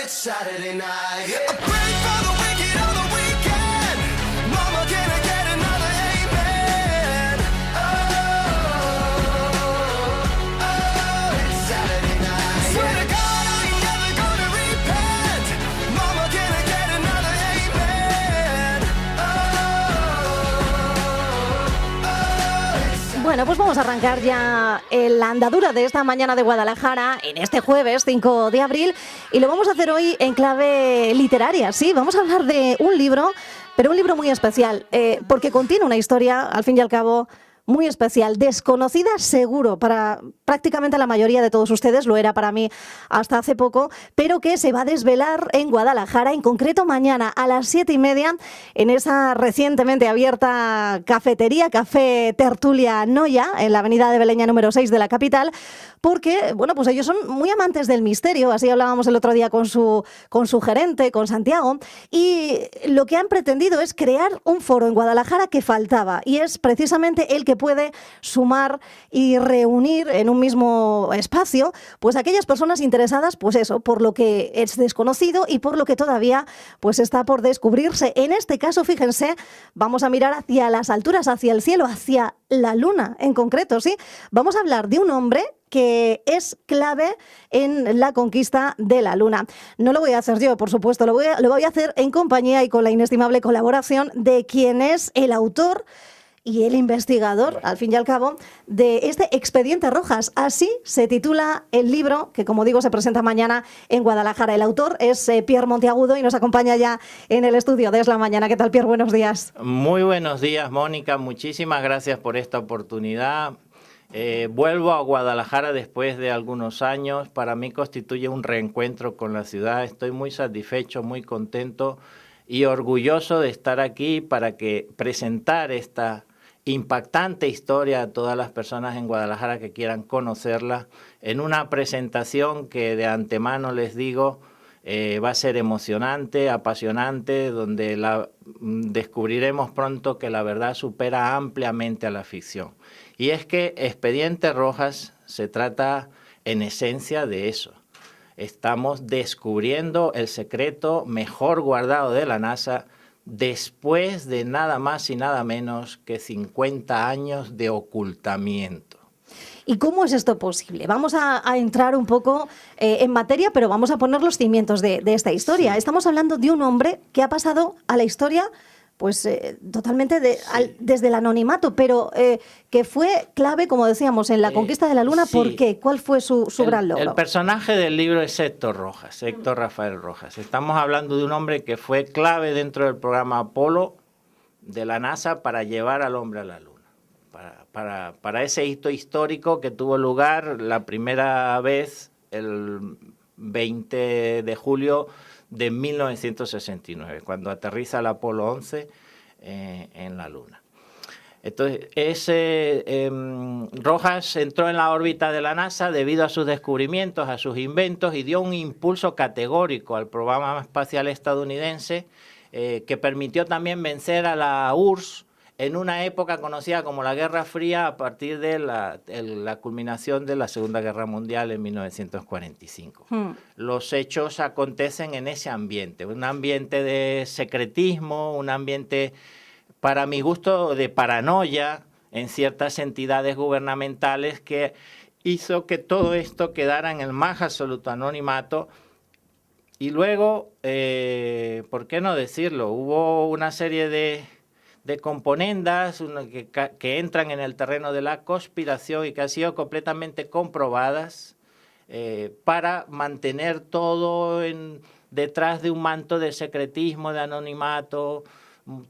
it's Saturday night. I pray for the wicked on the weekend. Mama, can I get another amen? Oh, it's Saturday night. Swear to God, I ain't never gonna repent. Mama, can I get another amen? Bueno, pues vamos a arrancar ya la andadura de esta mañana de Guadalajara en este jueves 5 de abril y lo vamos a hacer hoy en clave literaria, sí, vamos a hablar de un libro, pero un libro muy especial, porque contiene una historia, al fin y al cabo, muy especial, desconocida seguro para prácticamente la mayoría de todos ustedes, lo era para mí hasta hace poco, pero que se va a desvelar en Guadalajara, en concreto mañana a las 7:30 en esa recientemente abierta cafetería, Café Tertulia Noia, en la avenida de Beleña número 6 de la capital, porque, bueno, pues ellos son muy amantes del misterio, así hablábamos el otro día con su gerente, con Santiago, y lo que han pretendido es crear un foro en Guadalajara que faltaba, y es precisamente el que puede sumar y reunir en un mismo espacio pues aquellas personas interesadas, pues eso, por lo que es desconocido y por lo que todavía pues está por descubrirse. En este caso, fíjense, vamos a mirar hacia las alturas, hacia el cielo, hacia la luna en concreto, ¿sí? Vamos a hablar de un hombre que es clave en la conquista de la luna. No lo voy a hacer yo, por supuesto, lo voy a hacer en compañía y con la inestimable colaboración de quien es el autor y el investigador, al fin y al cabo, de este Expediente Rojas. Así se titula el libro, que como digo se presenta mañana en Guadalajara. El autor es Pierre Monteagudo y nos acompaña ya en el estudio de Es la Mañana. ¿Qué tal, Pierre? Buenos días. Muy buenos días, Mónica. Muchísimas gracias por esta oportunidad. Vuelvo a Guadalajara después de algunos años. Para mí constituye un reencuentro con la ciudad. Estoy muy satisfecho, muy contento y orgulloso de estar aquí para presentar esta impactante historia a todas las personas en Guadalajara que quieran conocerla, en una presentación que de antemano les digo va a ser emocionante, apasionante, donde descubriremos pronto que la verdad supera ampliamente a la ficción. Y es que Expediente Rojas se trata en esencia de eso. Estamos descubriendo el secreto mejor guardado de la NASA después de nada más y nada menos que 50 años de ocultamiento. ¿Y cómo es esto posible? Vamos a entrar un poco en materia, pero vamos a poner los cimientos de esta historia. Sí. Estamos hablando de un hombre que ha pasado a la historia pues totalmente desde el anonimato, pero que fue clave, como decíamos, en la conquista de la luna. Sí. ¿Por qué? ¿Cuál fue su gran logro? El personaje del libro es Héctor Rojas, Héctor Rafael Rojas. Estamos hablando de un hombre que fue clave dentro del programa Apolo de la NASA para llevar al hombre a la luna. Para ese hito histórico que tuvo lugar la primera vez el 20 de julio de 1969, cuando aterriza el Apolo 11 en la Luna. Entonces, Rojas entró en la órbita de la NASA debido a sus descubrimientos, a sus inventos, y dio un impulso categórico al programa espacial estadounidense que permitió también vencer a la URSS en una época conocida como la Guerra Fría a partir de la culminación de la Segunda Guerra Mundial en 1945. Los hechos acontecen en ese ambiente, un ambiente de secretismo, un ambiente, para mi gusto, de paranoia en ciertas entidades gubernamentales que hizo que todo esto quedara en el más absoluto anonimato. Y luego, ¿por qué no decirlo? Hubo una serie de componendas que entran en el terreno de la conspiración y que han sido completamente comprobadas para mantener todo detrás de un manto de secretismo, de anonimato,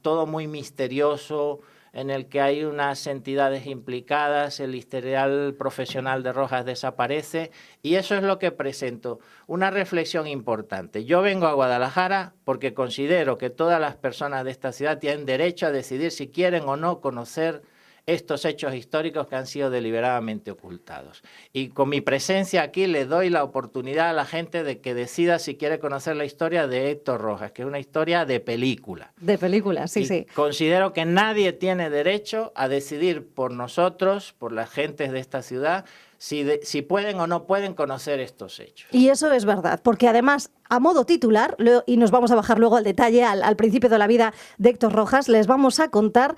todo muy misterioso, en el que hay unas entidades implicadas, el historial profesional de Rojas desaparece, y eso es lo que presento, una reflexión importante. Yo vengo a Guadalajara porque considero que todas las personas de esta ciudad tienen derecho a decidir si quieren o no conocer estos hechos históricos que han sido deliberadamente ocultados. Y con mi presencia aquí le doy la oportunidad a la gente de que decida si quiere conocer la historia de Héctor Rojas, que es una historia de película. De película, sí, sí. Considero que nadie tiene derecho a decidir por nosotros, por las gentes de esta ciudad, si pueden o no pueden conocer estos hechos. Y eso es verdad, porque además, a modo titular, y nos vamos a bajar luego al detalle, al principio de la vida de Héctor Rojas, les vamos a contar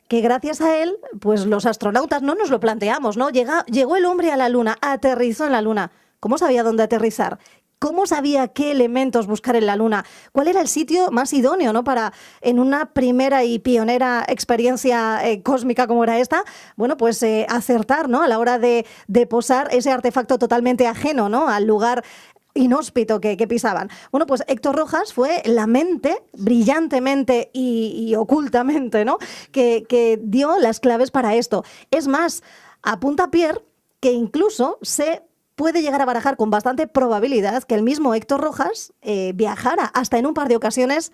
que gracias a él, pues los astronautas no nos lo planteamos, ¿no? Llegó el hombre a la Luna, aterrizó en la Luna. ¿Cómo sabía dónde aterrizar? ¿Cómo sabía qué elementos buscar en la Luna? ¿Cuál era el sitio más idóneo, ¿no? Para, en una primera y pionera experiencia cósmica como era esta, bueno, pues acertar, ¿no? A la hora de posar ese artefacto totalmente ajeno, ¿no? Al lugar inhóspito que pisaban. Bueno, pues Héctor Rojas fue la mente, brillantemente y ocultamente, ¿no? Que dio las claves para esto. Es más, apunta Pierre que incluso se puede llegar a barajar con bastante probabilidad que el mismo Héctor Rojas viajara hasta en un par de ocasiones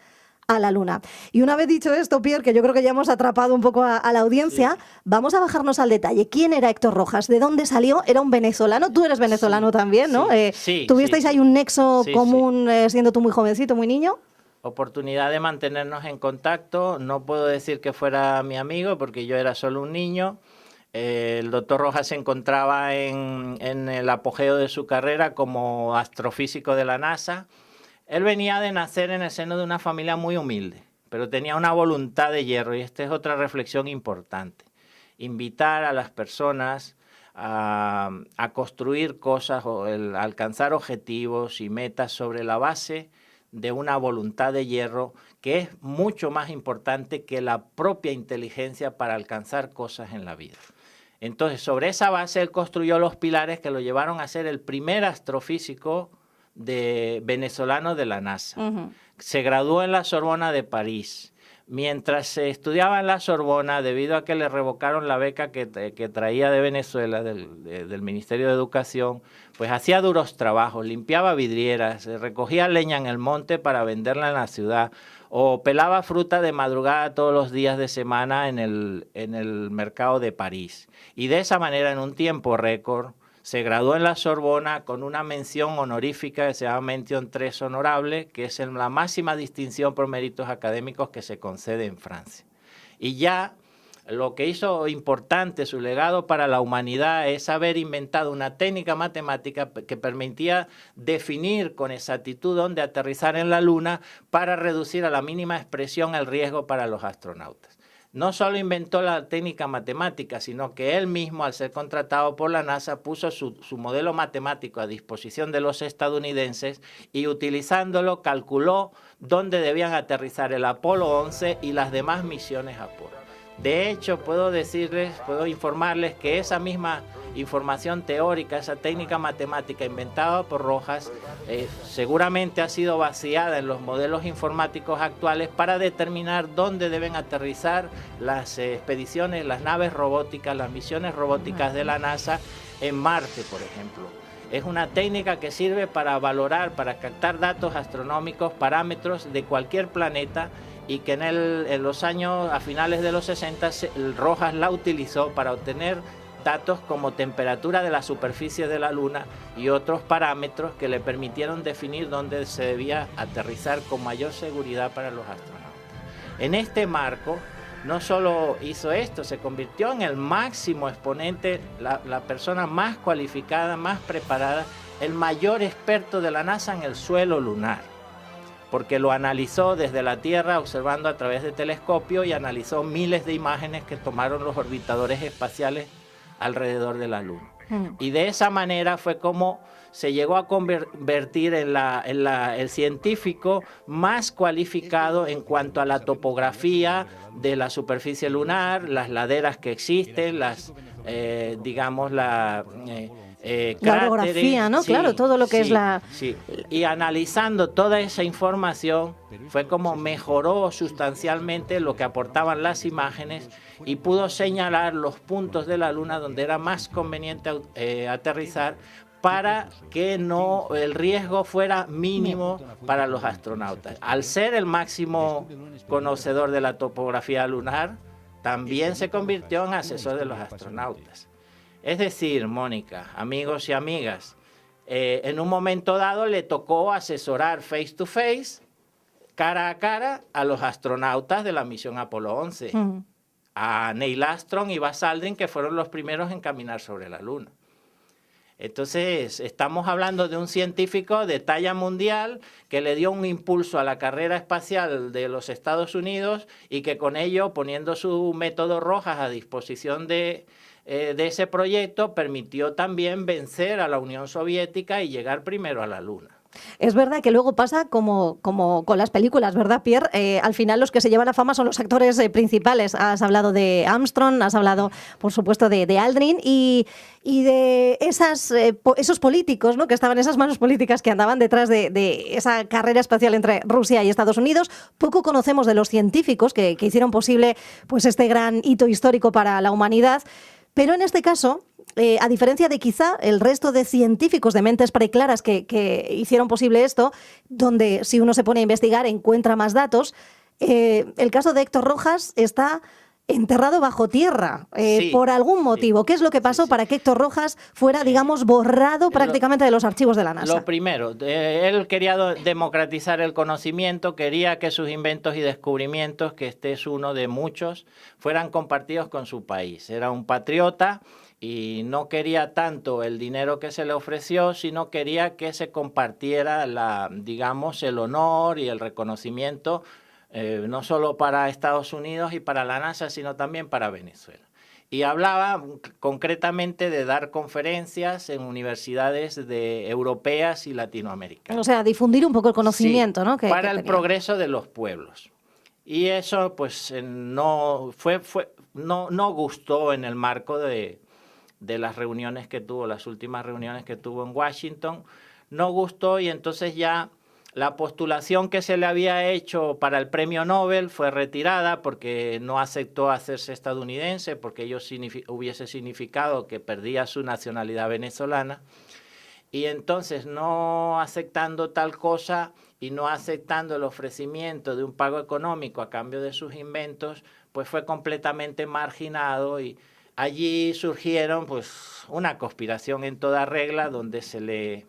a la Luna. Y una vez dicho esto, Pierre, que yo creo que ya hemos atrapado un poco a la audiencia, sí, vamos a bajarnos al detalle. ¿Quién era Héctor Rojas? ¿De dónde salió? Era un venezolano. Tú eres venezolano, sí, también, ¿no? Sí, ¿tuvisteis sí, ahí un nexo sí, común siendo tú muy jovencito, muy niño? Oportunidad de mantenernos en contacto. No puedo decir que fuera mi amigo porque yo era solo un niño. El doctor Rojas se encontraba en el apogeo de su carrera como astrofísico de la NASA. Él venía de nacer en el seno de una familia muy humilde, pero tenía una voluntad de hierro, y esta es otra reflexión importante. Invitar a las personas a construir cosas o alcanzar objetivos y metas sobre la base de una voluntad de hierro que es mucho más importante que la propia inteligencia para alcanzar cosas en la vida. Entonces, sobre esa base, él construyó los pilares que lo llevaron a ser el primer astrofísico venezolano de la NASA. Se graduó en la Sorbona de París. Mientras se estudiaba en la Sorbona, debido a que le revocaron la beca que traía de Venezuela, del Ministerio de Educación, pues hacía duros trabajos, limpiaba vidrieras, recogía leña en el monte para venderla en la ciudad, o pelaba fruta de madrugada todos los días de semana en el mercado de París. Y de esa manera, en un tiempo récord, se graduó en la Sorbona con una mención honorífica que se llama Mention 3 Honorable, que es la máxima distinción por méritos académicos que se concede en Francia. Y ya lo que hizo importante su legado para la humanidad es haber inventado una técnica matemática que permitía definir con exactitud dónde aterrizar en la Luna para reducir a la mínima expresión el riesgo para los astronautas. No solo inventó la técnica matemática, sino que él mismo, al ser contratado por la NASA, puso su modelo matemático a disposición de los estadounidenses y, utilizándolo, calculó dónde debían aterrizar el Apolo 11 y las demás misiones Apolo. De hecho, puedo informarles que esa misma información teórica, esa técnica matemática inventada por Rojas, seguramente ha sido vaciada en los modelos informáticos actuales para determinar dónde deben aterrizar las expediciones, las naves robóticas, las misiones robóticas de la NASA en Marte, por ejemplo. Es una técnica que sirve para valorar, para captar datos astronómicos, parámetros de cualquier planeta, y que en los años, a finales de los 60, Rojas la utilizó para obtener datos como temperatura de la superficie de la Luna y otros parámetros que le permitieron definir dónde se debía aterrizar con mayor seguridad para los astronautas. En este marco, no solo hizo esto, se convirtió en el máximo exponente, la persona más cualificada, más preparada, el mayor experto de la NASA en el suelo lunar, porque lo analizó desde la Tierra observando a través de telescopio y analizó miles de imágenes que tomaron los orbitadores espaciales alrededor de la Luna. Y de esa manera fue como se llegó a convertir en el científico más cualificado en cuanto a la topografía de la superficie lunar, las laderas que existen, digamos, la orografía, ¿no? Sí, claro, todo lo que es la... Sí, y analizando toda esa información fue como mejoró sustancialmente lo que aportaban las imágenes y pudo señalar los puntos de la Luna donde era más conveniente aterrizar para que el riesgo fuera mínimo para los astronautas. Al ser el máximo conocedor de la topografía lunar, también se convirtió en asesor de los astronautas. Es decir, Mónica, amigos y amigas, en un momento dado le tocó asesorar face to face, cara a cara, a los astronautas de la misión Apolo 11, a Neil Armstrong y Buzz Aldrin, que fueron los primeros en caminar sobre la Luna. Entonces, estamos hablando de un científico de talla mundial que le dio un impulso a la carrera espacial de los Estados Unidos y que con ello, poniendo su método Rojas a disposición de ese proyecto, permitió también vencer a la Unión Soviética y llegar primero a la Luna. Es verdad que luego pasa como con las películas, ¿verdad, Pierre? Al final los que se llevan la fama son los actores principales. Has hablado de Armstrong, has hablado, por supuesto, de Aldrin y de esos políticos, ¿no?, que estaban, esas manos políticas que andaban detrás de esa carrera espacial entre Rusia y Estados Unidos. Poco conocemos de los científicos que hicieron posible pues este gran hito histórico para la humanidad. Pero en este caso, a diferencia de quizá el resto de científicos de mentes preclaras que hicieron posible esto, donde si uno se pone a investigar encuentra más datos, el caso de Héctor Rojas está enterrado bajo tierra Sí, por algún motivo. sí, ¿Qué es lo que pasó sí. para que Héctor Rojas fuera, digamos, borrado prácticamente de los archivos de la NASA? Lo primero, él quería democratizar el conocimiento, quería que sus inventos y descubrimientos, que este es uno de muchos, fueran compartidos con su país. Era un patriota y no quería tanto el dinero que se le ofreció, sino quería que se compartiera digamos, el honor y el reconocimiento, no solo para Estados Unidos y para la NASA, sino también para Venezuela. Y hablaba concretamente de dar conferencias en universidades europeas y latinoamericanas. O sea, difundir un poco el conocimiento, Sí, ¿no? para el tenía. progreso de los pueblos. Y eso pues no gustó en el marco de las reuniones que tuvo, las últimas reuniones que tuvo en Washington, no gustó, y entonces ya la postulación que se le había hecho para el premio Nobel fue retirada porque no aceptó hacerse estadounidense, porque ello hubiese significado que perdía su nacionalidad venezolana. Y entonces, no aceptando tal cosa y no aceptando el ofrecimiento de un pago económico a cambio de sus inventos, pues fue completamente marginado, y allí surgieron pues una conspiración en toda regla, donde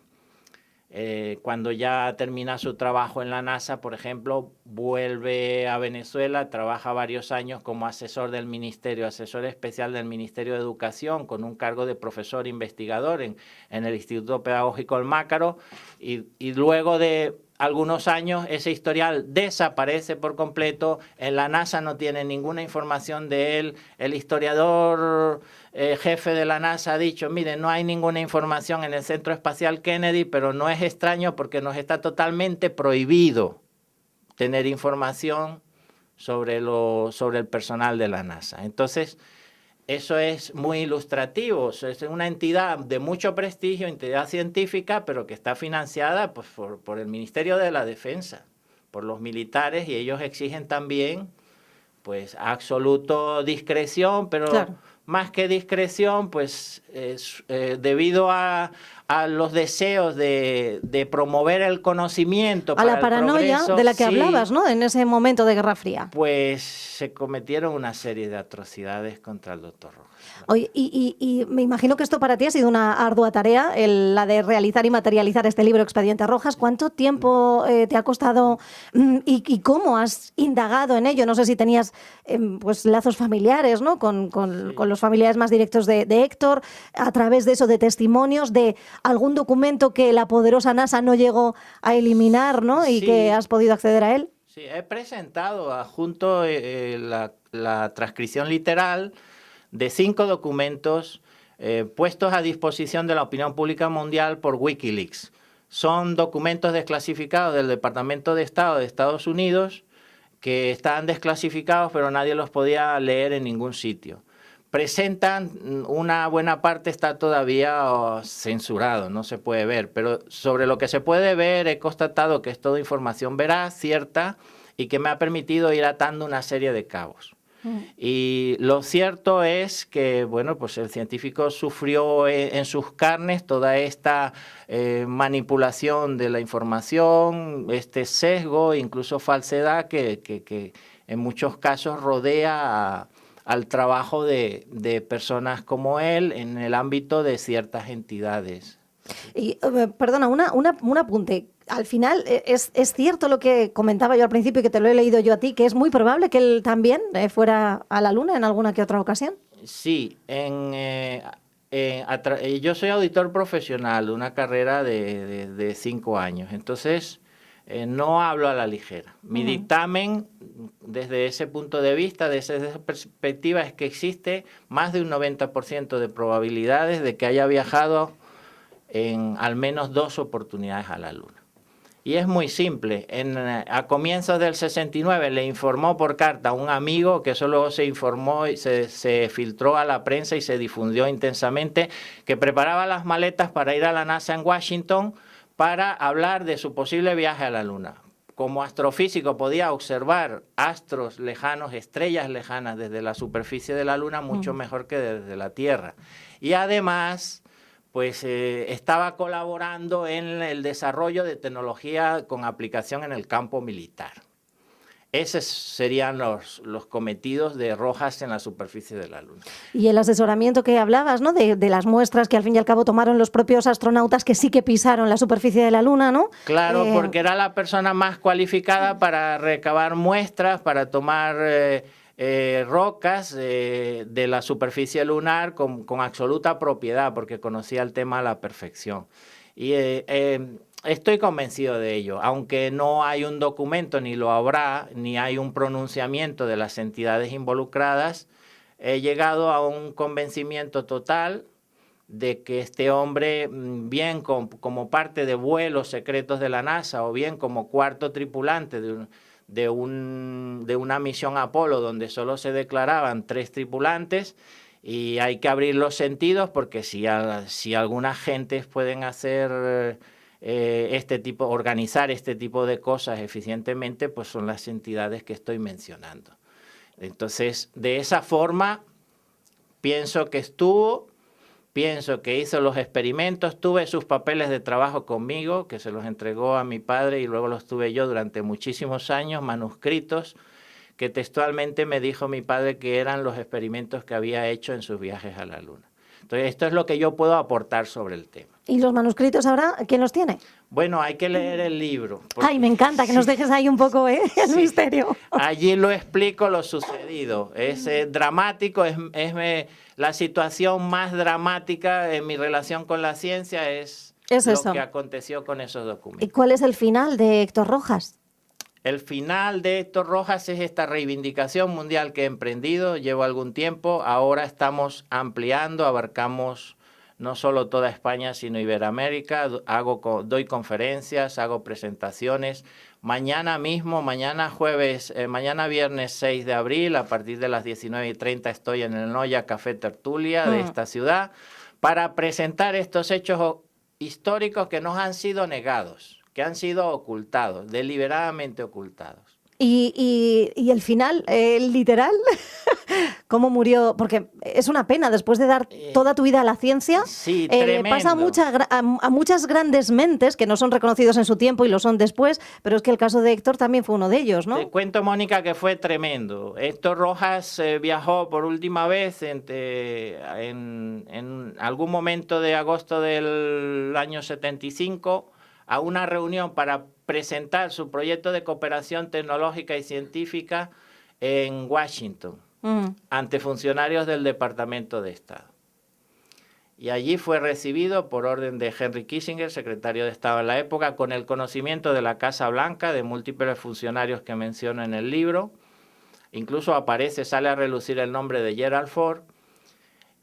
cuando ya termina su trabajo en la NASA, por ejemplo, vuelve a Venezuela, trabaja varios años como asesor especial del Ministerio de Educación, con un cargo de profesor investigador en el Instituto Pedagógico El Mácaro, y luego de algunos años ese historial desaparece por completo. En la NASA no tiene ninguna información de él. El historiador jefe de la NASA ha dicho, mire, no hay ninguna información en el Centro Espacial Kennedy, pero no es extraño porque nos está totalmente prohibido tener información sobre el personal de la NASA. Entonces, eso es muy ilustrativo. Es una entidad de mucho prestigio, entidad científica, pero que está financiada pues, por el Ministerio de la Defensa, por los militares, y ellos exigen también pues absoluto discreción, pero Claro. más que discreción, pues debido a los deseos de promover el conocimiento A para la el paranoia progreso, de la que sí, hablabas, ¿no?, en ese momento de Guerra Fría. pues se cometieron una serie de atrocidades contra el doctor Rojas. Oye, y me imagino que esto para ti ha sido una ardua tarea, la de realizar y materializar este libro Expedientes Rojas. ¿Cuánto tiempo te ha costado y cómo has indagado en ello? No sé si tenías pues lazos familiares, ¿no?, con los familiares más directos de Héctor, a través de eso, de testimonios, de algún documento que la poderosa NASA no llegó a eliminar, ¿no?, y Sí. que has podido acceder a él. Sí, he presentado junto la transcripción literal de 5 documentos puestos a disposición de la opinión pública mundial por Wikileaks. Son documentos desclasificados del Departamento de Estado de Estados Unidos, que estaban desclasificados, pero nadie los podía leer en ningún sitio. Presentan, una buena parte está todavía censurado, no se puede ver, pero sobre lo que se puede ver he constatado que es toda información veraz, cierta, y que me ha permitido ir atando una serie de cabos. Y lo cierto es que, bueno, pues el científico sufrió en sus carnes toda esta manipulación de la información, este sesgo, incluso falsedad que en muchos casos rodea al trabajo de personas como él en el ámbito de ciertas entidades. Y, perdona, un apunte. Al final, ¿es cierto lo que comentaba yo al principio y que te lo he leído yo a ti, que es muy probable que él también fuera a la Luna en alguna que otra ocasión? Sí, en yo soy auditor profesional de una carrera de 5 años, entonces no hablo a la ligera. Mi dictamen, desde ese punto de vista, desde esa perspectiva, es que existe más de un 90% de probabilidades de que haya viajado en al menos 2 oportunidades a la Luna. Y es muy simple. A comienzos del 69 le informó por carta a un amigo, que eso luego se informó y se filtró a la prensa y se difundió intensamente, que preparaba las maletas para ir a la NASA en Washington para hablar de su posible viaje a la Luna. Como astrofísico podía observar astros lejanos, estrellas lejanas desde la superficie de la Luna mucho mejor que desde la Tierra. Y además, pues estaba colaborando en el desarrollo de tecnología con aplicación en el campo militar. Esos serían los cometidos de Rojas en la superficie de la Luna. Y el asesoramiento que hablabas, ¿no? De las muestras que al fin y al cabo tomaron los propios astronautas que sí que pisaron la superficie de la Luna, ¿no? Claro, porque era la persona más cualificada para recabar muestras, para tomar rocas de la superficie lunar con absoluta propiedad, porque conocía el tema a la perfección. Y estoy convencido de ello, aunque no hay un documento, ni lo habrá, ni hay un pronunciamiento de las entidades involucradas. He llegado a un convencimiento total de que este hombre, bien como parte de vuelos secretos de la NASA o bien como cuarto tripulante de una misión Apolo donde solo se declaraban 3 tripulantes, y hay que abrir los sentidos porque si algunas gentes pueden hacer organizar este tipo de cosas eficientemente, pues son las entidades que estoy mencionando. Entonces, de esa forma, pienso que hizo los experimentos, tuve sus papeles de trabajo conmigo, que se los entregó a mi padre y luego los tuve yo durante muchísimos años, manuscritos, que textualmente me dijo mi padre que eran los experimentos que había hecho en sus viajes a la Luna. Entonces, esto es lo que yo puedo aportar sobre el tema. ¿Y los manuscritos ahora quién los tiene? Bueno, hay que leer el libro. Ay, me encanta que nos dejes ahí un poco el misterio. Allí lo explico lo sucedido. Es dramático, es la situación más dramática en mi relación con la ciencia es lo que aconteció con esos documentos. ¿Y cuál es el final de Héctor Rojas? El final de Héctor Rojas es esta reivindicación mundial que he emprendido, llevo algún tiempo, ahora estamos ampliando, abarcamos no solo toda España, sino Iberoamérica, doy conferencias, hago presentaciones. Mañana mismo, mañana viernes 6 de abril, a partir de las 19:30 estoy en el Noya Café Tertulia de esta ciudad para presentar estos hechos históricos que nos han sido negados, que han sido ocultados, deliberadamente ocultados. Y el final, literal, ¿cómo murió? Porque es una pena, después de dar toda tu vida a la ciencia, sí, le pasa a muchas grandes mentes que no son reconocidos en su tiempo y lo son después, pero es que el caso de Héctor también fue uno de ellos, ¿no? Te cuento, Mónica, que fue tremendo. Héctor Rojas viajó por última vez en algún momento de agosto del año 75 a una reunión para presentar su proyecto de cooperación tecnológica y científica en Washington, ante funcionarios del Departamento de Estado. Y allí fue recibido por orden de Henry Kissinger, secretario de Estado en la época, con el conocimiento de la Casa Blanca, de múltiples funcionarios que menciono en el libro. Incluso sale a relucir el nombre de Gerald Ford.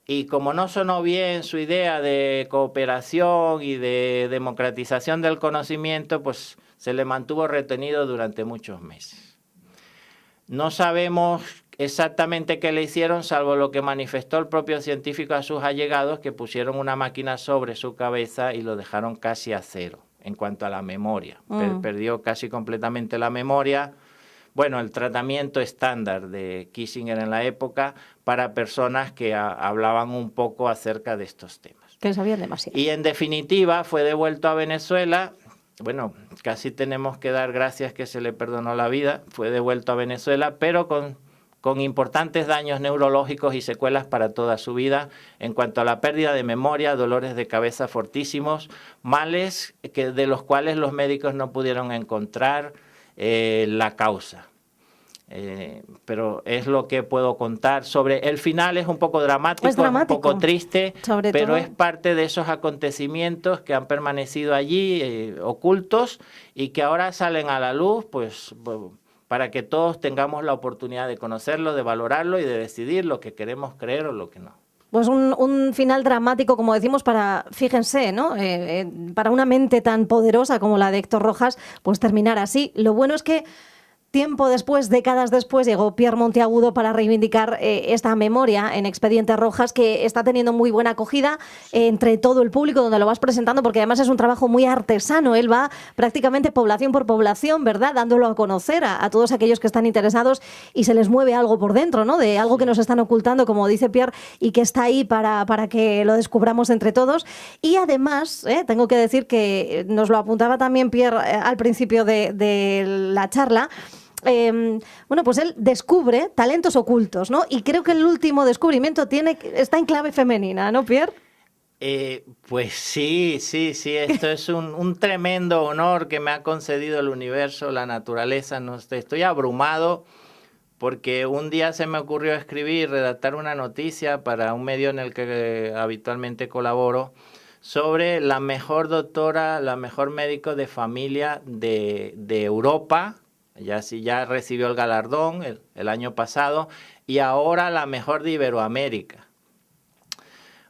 Y como no sonó bien su idea de cooperación y de democratización del conocimiento, pues se le mantuvo retenido durante muchos meses. No sabemos exactamente qué le hicieron, salvo lo que manifestó el propio científico a sus allegados, que pusieron una máquina sobre su cabeza y lo dejaron casi a cero en cuanto a la memoria. Perdió casi completamente la memoria. Bueno, el tratamiento estándar de Kissinger en la época para personas que hablaban un poco acerca de estos temas. Que sabían demasiado. Y en definitiva fue devuelto a Venezuela. Bueno, casi tenemos que dar gracias que se le perdonó la vida. Fue devuelto a Venezuela, pero con importantes daños neurológicos y secuelas para toda su vida en cuanto a la pérdida de memoria, dolores de cabeza fortísimos, males de los cuales los médicos no pudieron encontrar la causa. pero es lo que puedo contar. Sobre el final es un poco dramático, Es dramático, un poco triste, pero todo. es parte de esos acontecimientos que han permanecido allí ocultos y que ahora salen a la luz, pues para que todos tengamos la oportunidad de conocerlo, de valorarlo y de decidir lo que queremos creer o lo que no. Pues un final dramático, como decimos, para, fíjense, ¿no? Para una mente tan poderosa como la de Héctor Rojas, pues terminar así. Lo bueno es que tiempo después, décadas después, llegó Pierre Monteagudo para reivindicar esta memoria en Expedientes Rojas, que está teniendo muy buena acogida entre todo el público donde lo vas presentando, porque además es un trabajo muy artesano. Él va prácticamente población por población, ¿verdad?, dándolo a conocer a todos aquellos que están interesados y se les mueve algo por dentro, ¿no?, de algo que nos están ocultando, como dice Pierre, y que está ahí para que lo descubramos entre todos. Y además, tengo que decir que nos lo apuntaba también Pierre al principio de la charla. Bueno, pues él descubre talentos ocultos, ¿no? Y creo que el último descubrimiento está en clave femenina, ¿no, Pierre? Pues sí, esto es un tremendo honor que me ha concedido el universo, la naturaleza. No sé, estoy abrumado porque un día se me ocurrió escribir, redactar una noticia para un medio en el que habitualmente colaboro sobre la mejor doctora, la mejor médico de familia de Europa. Ya recibió el galardón el año pasado y ahora la mejor de Iberoamérica.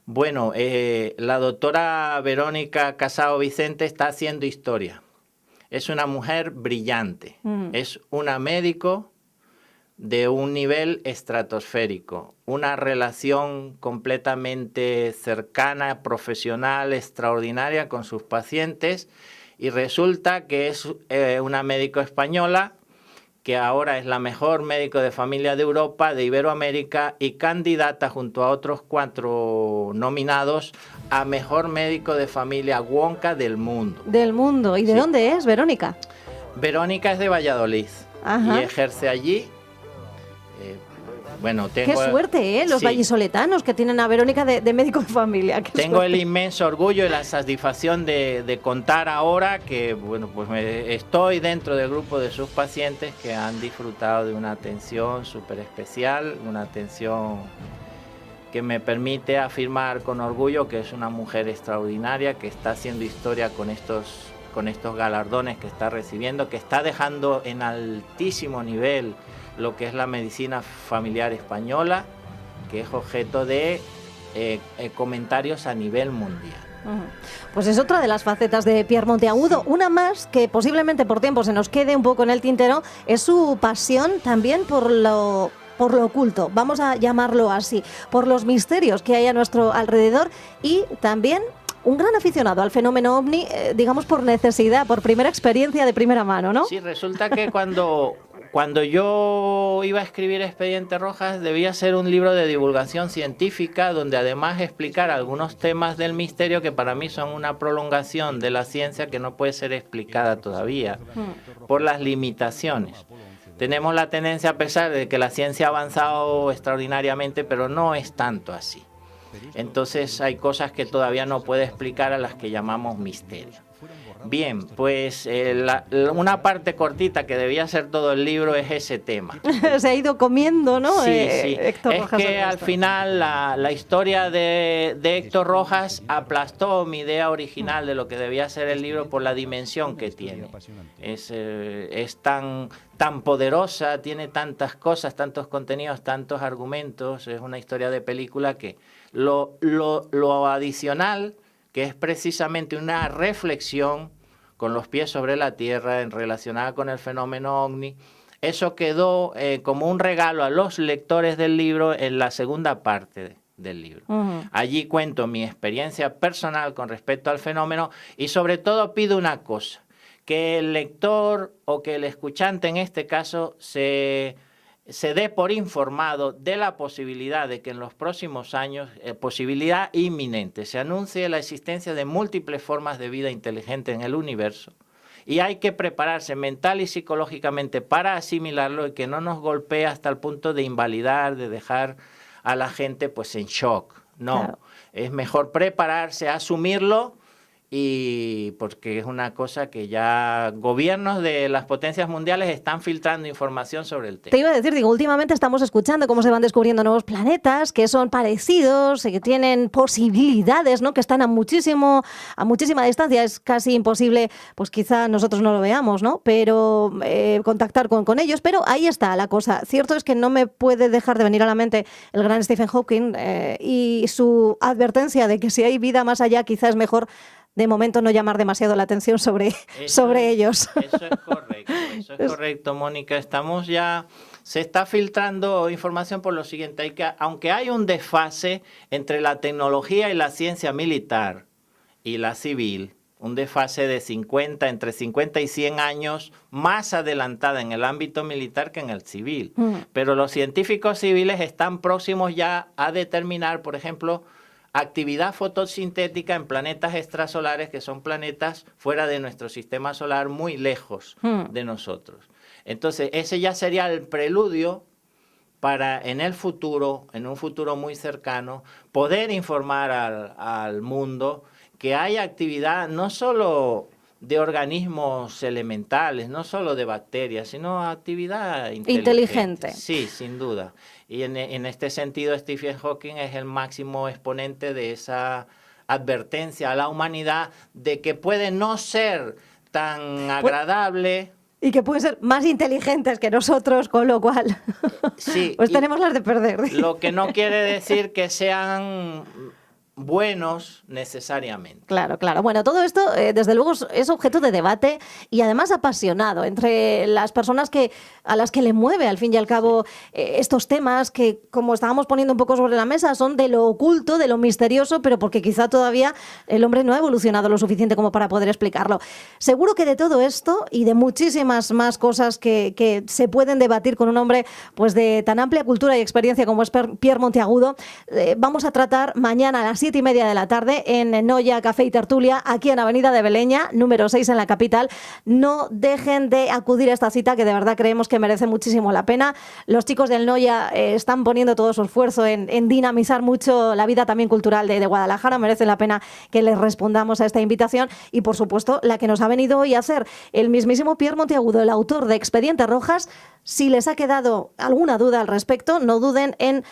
Bueno, la doctora Verónica Casado Vicente está haciendo historia. Es una mujer brillante, es una médico de un nivel estratosférico, una relación completamente cercana, profesional, extraordinaria con sus pacientes. Y resulta que es una médico española que ahora es la mejor médico de familia de Europa, de Iberoamérica y candidata junto a otros 4 nominados a mejor médico de familia Wonka del mundo. Del mundo. ¿Y de dónde es, Verónica? Verónica es de Valladolid. Ajá. Y ejerce allí. Bueno, Qué suerte, ¿eh? Los vallisoletanos que tienen a Verónica de médico de familia. Tengo el inmenso orgullo y la satisfacción de contar ahora que, bueno, pues estoy dentro del grupo de sus pacientes que han disfrutado de una atención súper especial, una atención que me permite afirmar con orgullo que es una mujer extraordinaria, que está haciendo historia con estos galardones que está recibiendo, que está dejando en altísimo nivel lo que es la medicina familiar española, que es objeto de comentarios a nivel mundial. Pues es otra de las facetas de Pierre Monteagudo. Una más que posiblemente por tiempo se nos quede un poco en el tintero es su pasión también por lo oculto, vamos a llamarlo así, por los misterios que hay a nuestro alrededor y también un gran aficionado al fenómeno ovni, digamos por necesidad, por primera experiencia de primera mano, ¿no? Sí, resulta que cuando yo iba a escribir Expedientes Rojas debía ser un libro de divulgación científica donde además explicar algunos temas del misterio que para mí son una prolongación de la ciencia que no puede ser explicada todavía por las limitaciones. Tenemos la tendencia, a pesar de que la ciencia ha avanzado extraordinariamente, pero no es tanto así. Entonces hay cosas que todavía no puede explicar a las que llamamos misterio. Bien, pues una parte cortita que debía ser todo el libro es ese tema. Se ha ido comiendo, ¿no? Sí. Héctor Rojas, es que al final la historia de Héctor Rojas aplastó mi idea original de lo que debía ser el libro por la dimensión que tiene. Es tan poderosa, tiene tantas cosas, tantos contenidos, tantos argumentos, es una historia de película que lo adicional, que es precisamente una reflexión con los pies sobre la tierra relacionada con el fenómeno ovni, eso quedó como un regalo a los lectores del libro en la segunda parte del libro. Allí cuento mi experiencia personal con respecto al fenómeno y sobre todo pido una cosa, que el lector o que el escuchante en este caso se dé por informado de la posibilidad de que en los próximos años, posibilidad inminente, se anuncie la existencia de múltiples formas de vida inteligente en el universo y hay que prepararse mental y psicológicamente para asimilarlo y que no nos golpee hasta el punto de invalidar, de dejar a la gente pues en shock. No, claro. Es mejor prepararse, asumirlo y porque es una cosa que ya gobiernos de las potencias mundiales están filtrando información sobre el tema. Te iba a decir, digo, últimamente estamos escuchando cómo se van descubriendo nuevos planetas que son parecidos, que tienen posibilidades, ¿no? Que están a muchísima distancia. Es casi imposible, pues quizá nosotros no lo veamos, ¿no? Pero contactar con ellos. Pero ahí está la cosa. Cierto es que no me puede dejar de venir a la mente el gran Stephen Hawking y su advertencia de que si hay vida más allá, quizás es mejor de momento no llamar demasiado la atención sobre ellos. Eso es correcto, Mónica. Se está filtrando información por lo siguiente, aunque hay un desfase entre la tecnología y la ciencia militar y la civil, un desfase de entre 50 y 100 años más adelantada en el ámbito militar que en el civil. Pero los científicos civiles están próximos ya a determinar, por ejemplo, actividad fotosintética en planetas extrasolares, que son planetas fuera de nuestro sistema solar, muy lejos de nosotros. Entonces, ese ya sería el preludio para en un futuro muy cercano, poder informar al mundo que hay actividad no solo de organismos elementales, no solo de bacterias, sino actividad inteligente. Sí, sin duda. Y en este sentido, Stephen Hawking es el máximo exponente de esa advertencia a la humanidad de que puede no ser tan agradable. Y que pueden ser más inteligentes que nosotros, con lo cual sí, pues tenemos las de perder. Lo que no quiere decir que sean buenos necesariamente. Claro. Bueno, todo esto, desde luego, es objeto de debate y además apasionado entre las personas a las que le mueve, al fin y al cabo, estos temas que, como estábamos poniendo un poco sobre la mesa, son de lo oculto, de lo misterioso, pero porque quizá todavía el hombre no ha evolucionado lo suficiente como para poder explicarlo. Seguro que de todo esto y de muchísimas más cosas que se pueden debatir con un hombre pues de tan amplia cultura y experiencia como es Pierre Monteagudo, vamos a tratar mañana a las 7:30 de la tarde en Noia Café y Tertulia, aquí en Avenida de Beleña, número 6 en la capital. No dejen de acudir a esta cita, que de verdad creemos que merece muchísimo la pena. Los chicos del Noia están poniendo todo su esfuerzo en dinamizar mucho la vida también cultural de Guadalajara. Merece la pena que les respondamos a esta invitación y, por supuesto, la que nos ha venido hoy a hacer el mismísimo Pierre Monteagudo, el autor de Expedientes Rojas. Si les ha quedado alguna duda al respecto, no duden en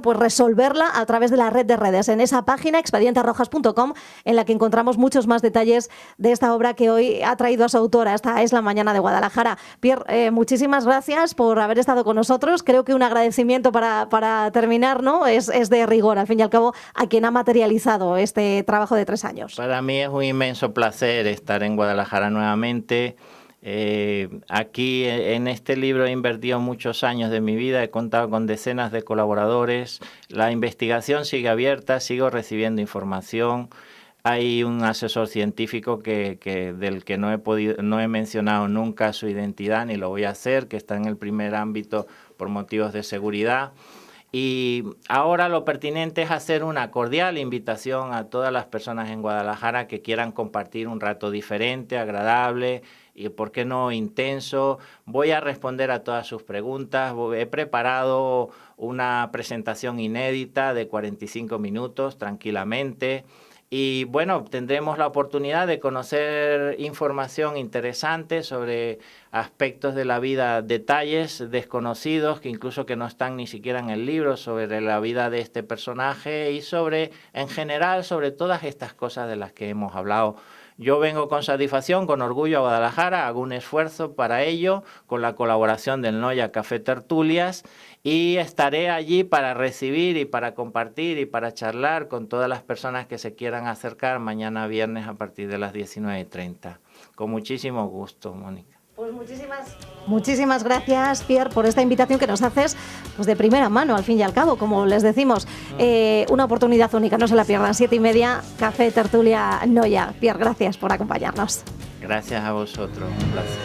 pues resolverla a través de la red de redes, en esa página expedientesrojas.com, en la que encontramos muchos más detalles de esta obra que hoy ha traído a su autora. Esta es La Mañana de Guadalajara. Pierre, muchísimas gracias por haber estado con nosotros. Creo que un agradecimiento para terminar, ¿no? Es de rigor, al fin y al cabo, a quien ha materializado este trabajo de 3 años. Para mí es un inmenso placer estar en Guadalajara nuevamente. Aquí en este libro he invertido muchos años de mi vida, he contado con decenas de colaboradores, la investigación sigue abierta, sigo recibiendo información, hay un asesor científico del que no he mencionado nunca su identidad ni lo voy a hacer, que está en el primer ámbito por motivos de seguridad. Y ahora lo pertinente es hacer una cordial invitación a todas las personas en Guadalajara que quieran compartir un rato diferente, agradable y, ¿por qué no, intenso? Voy a responder a todas sus preguntas. He preparado una presentación inédita de 45 minutos tranquilamente. Y bueno, tendremos la oportunidad de conocer información interesante sobre aspectos de la vida, detalles desconocidos que incluso que no están ni siquiera en el libro, sobre la vida de este personaje y en general, sobre todas estas cosas de las que hemos hablado. Yo vengo con satisfacción, con orgullo a Guadalajara, hago un esfuerzo para ello, con la colaboración del Noia Café Tertulias, y estaré allí para recibir y para compartir y para charlar con todas las personas que se quieran acercar mañana viernes a partir de las 19:30. Con muchísimo gusto, Mónica. Pues muchísimas gracias, Pierre, por esta invitación que nos haces pues de primera mano, al fin y al cabo, como les decimos. Una oportunidad única, no se la pierdan. 7:30, Café Tertulia Noia. Pierre, gracias por acompañarnos. Gracias a vosotros, un placer.